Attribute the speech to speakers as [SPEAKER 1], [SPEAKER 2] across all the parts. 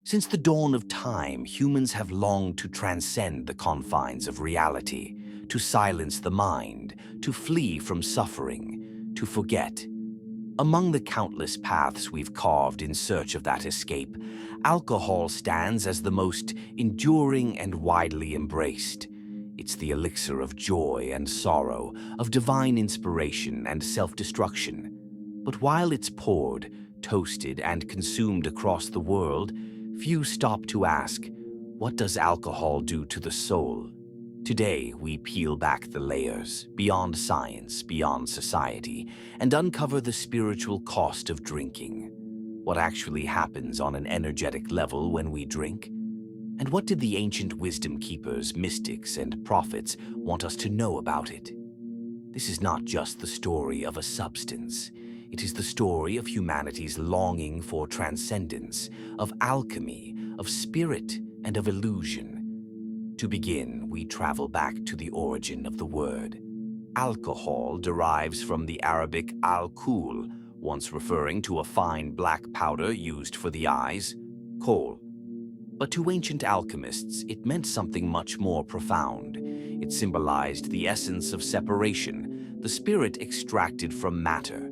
[SPEAKER 1] Since the dawn of time, humans have longed to transcend the confines of reality, to silence the mind, to flee from suffering, to forget. Among the countless paths we've carved in search of that escape, alcohol stands as the most enduring and widely embraced. It's the elixir of joy and sorrow, of divine inspiration and self-destruction. But while it's poured, toasted, and consumed across the world, few stop to ask, what does alcohol do to the soul? Today, we peel back the layers, beyond science, beyond society, and uncover the spiritual cost of drinking. What actually happens on an energetic level when we drink? And what did the ancient wisdom keepers, mystics, and prophets want us to know about it? This is not just the story of a substance. It is the story of humanity's longing for transcendence, of alchemy, of spirit, and of illusion. To begin, we travel back to the origin of the word. Alcohol derives from the Arabic al-kul, once referring to a fine black powder used for the eyes, kohl. But to ancient alchemists, it meant something much more profound. It symbolized the essence of separation, the spirit extracted from matter.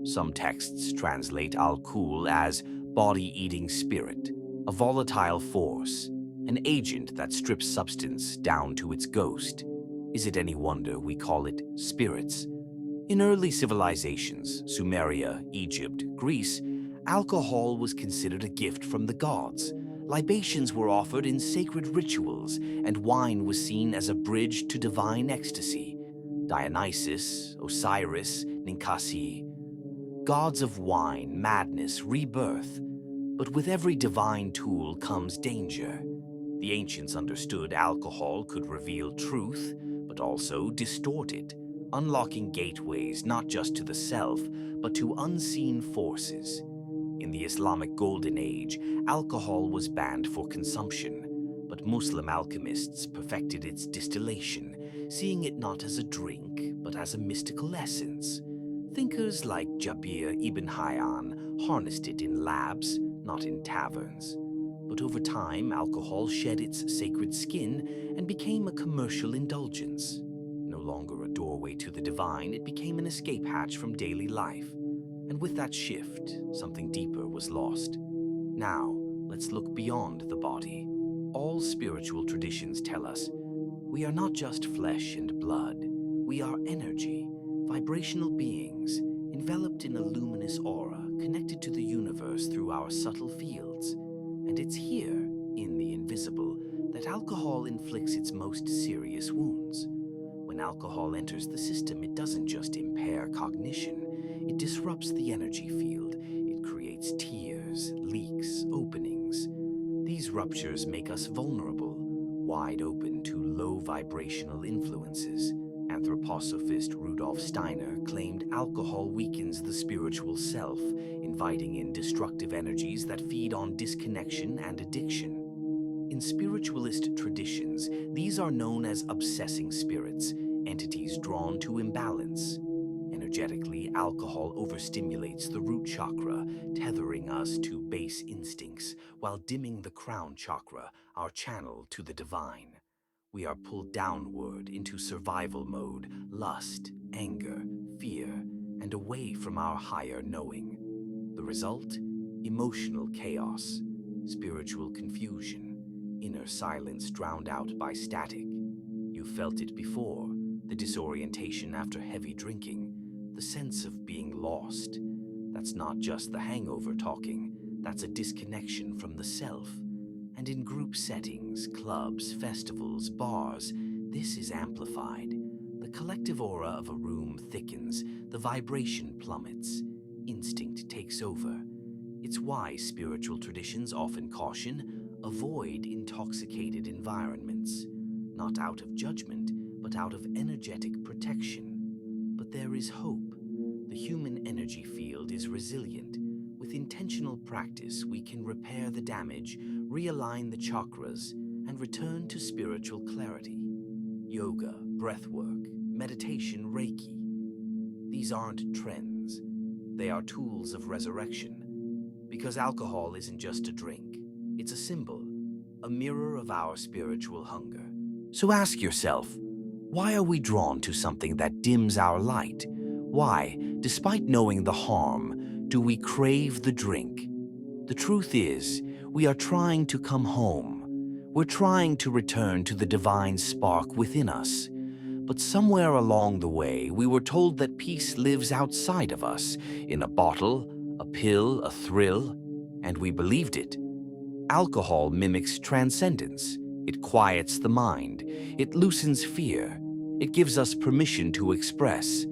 [SPEAKER 1] Some texts translate al-kul as body-eating spirit, a volatile force, an agent that strips substance down to its ghost. Is it any wonder we call it spirits? In early civilizations, Sumeria, Egypt, Greece, alcohol was considered a gift from the gods. Libations were offered in sacred rituals, and wine was seen as a bridge to divine ecstasy. Dionysus, Osiris, Ninkasi, gods of wine, madness, rebirth. But with every divine tool comes danger. The ancients understood alcohol could reveal truth, but also distort it, unlocking gateways not just to the self, but to unseen forces. In the Islamic Golden Age, alcohol was banned for consumption, but Muslim alchemists perfected its distillation, seeing it not as a drink, but as a mystical essence. Thinkers like Jabir ibn Hayyan harnessed it in labs, not in taverns. But over time, alcohol shed its sacred skin and became a commercial indulgence. No longer a doorway to the divine, it became an escape hatch from daily life. And with that shift, something deeper was lost. Now, let's look beyond the body. All spiritual traditions tell us we are not just flesh and blood. We are energy, vibrational beings, enveloped in a luminous aura, connected to the universe through our subtle fields. And it's here, in the invisible, that alcohol inflicts its most serious wounds. When alcohol enters the system, it doesn't just impair cognition. It disrupts the energy field. It creates tears, leaks, openings. These ruptures make us vulnerable, wide open to low vibrational influences. Anthroposophist Rudolf Steiner claimed alcohol weakens the spiritual self, inviting in destructive energies that feed on disconnection and addiction. In spiritualist traditions, these are known as obsessing spirits, entities drawn to imbalance. Energetically, alcohol overstimulates the root chakra, tethering us to base instincts, while dimming the crown chakra, our channel to the divine. We are pulled downward into survival mode, lust, anger, fear, and away from our higher knowing. The result? Emotional chaos, spiritual confusion, inner silence drowned out by static. You felt it before, the disorientation after heavy drinking, the sense of being lost. That's not just the hangover talking, that's a disconnection from the self. And in group settings, clubs, festivals, bars, this is amplified. The collective aura of a room thickens, the vibration plummets, instinct takes over. It's why spiritual traditions often caution, avoid intoxicated environments, not out of judgment, but out of energetic protection. But there is hope. The human energy field is resilient. With intentional practice, we can repair the damage, realign the chakras, and return to spiritual clarity. Yoga, breathwork, meditation, Reiki. These aren't trends. They are tools of resurrection. Because alcohol isn't just a drink. It's a symbol, a mirror of our spiritual hunger. So ask yourself, why are we drawn to something that dims our light? Why, despite knowing the harm, do we crave the drink? The truth is, we are trying to come home. We're trying to return to the divine spark within us. But somewhere along the way, we were told that peace lives outside of us, in a bottle, a pill, a thrill, and we believed it. Alcohol mimics transcendence. It quiets the mind. It loosens fear. It gives us permission to express.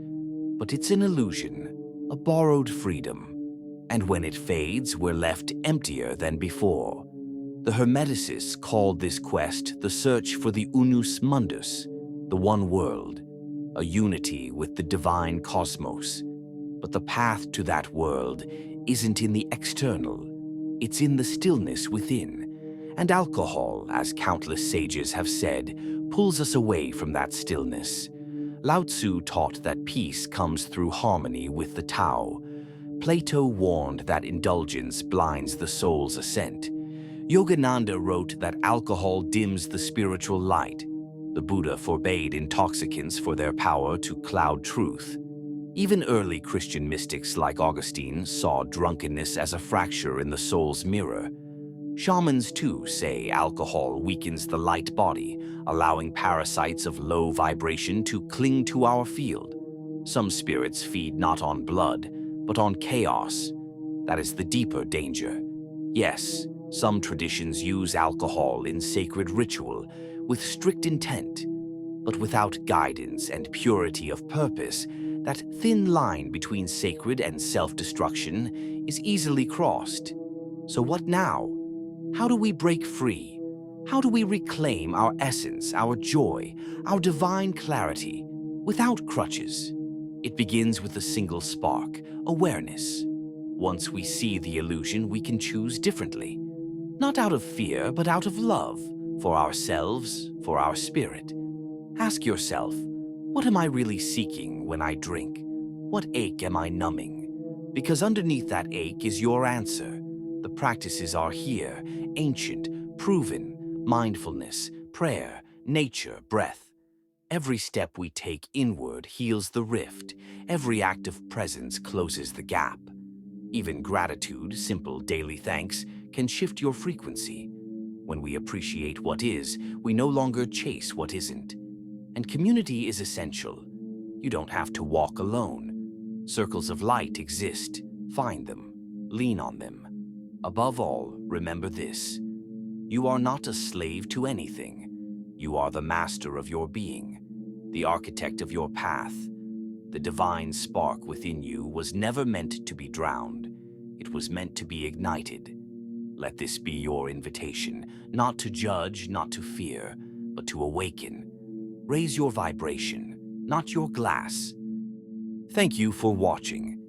[SPEAKER 1] But it's an illusion, a borrowed freedom. And when it fades, we're left emptier than before. The Hermeticists called this quest the search for the unus mundus, the one world, a unity with the divine cosmos. But the path to that world isn't in the external, it's in the stillness within. And alcohol, as countless sages have said, pulls us away from that stillness. Lao Tzu taught that peace comes through harmony with the Tao. Plato warned that indulgence blinds the soul's ascent. Yogananda wrote that alcohol dims the spiritual light. The Buddha forbade intoxicants for their power to cloud truth. Even early Christian mystics like Augustine saw drunkenness as a fracture in the soul's mirror. Shamans, too, say alcohol weakens the light body, allowing parasites of low vibration to cling to our field. Some spirits feed not on blood, but on chaos. That is the deeper danger. Yes, some traditions use alcohol in sacred ritual with strict intent, but without guidance and purity of purpose, that thin line between sacred and self-destruction is easily crossed. So what now? How do we break free? How do we reclaim our essence, our joy, our divine clarity, without crutches? It begins with a single spark, awareness. Once we see the illusion, we can choose differently. Not out of fear, but out of love, for ourselves, for our spirit. Ask yourself, what am I really seeking when I drink? What ache am I numbing? Because underneath that ache is your answer. The practices are here, ancient, proven: mindfulness, prayer, nature, breath. Every step we take inward heals the rift. Every act of presence closes the gap. Even gratitude, simple daily thanks, can shift your frequency. When we appreciate what is, we no longer chase what isn't. And community is essential. You don't have to walk alone. Circles of light exist. Find them. Lean on them. Above all, remember this: you are not a slave to anything. You are the master of your being, the architect of your path. The divine spark within you was never meant to be drowned. It was meant to be ignited. Let this be your invitation, not to judge, not to fear, but to awaken. Raise your vibration, not your glass. Thank you for watching.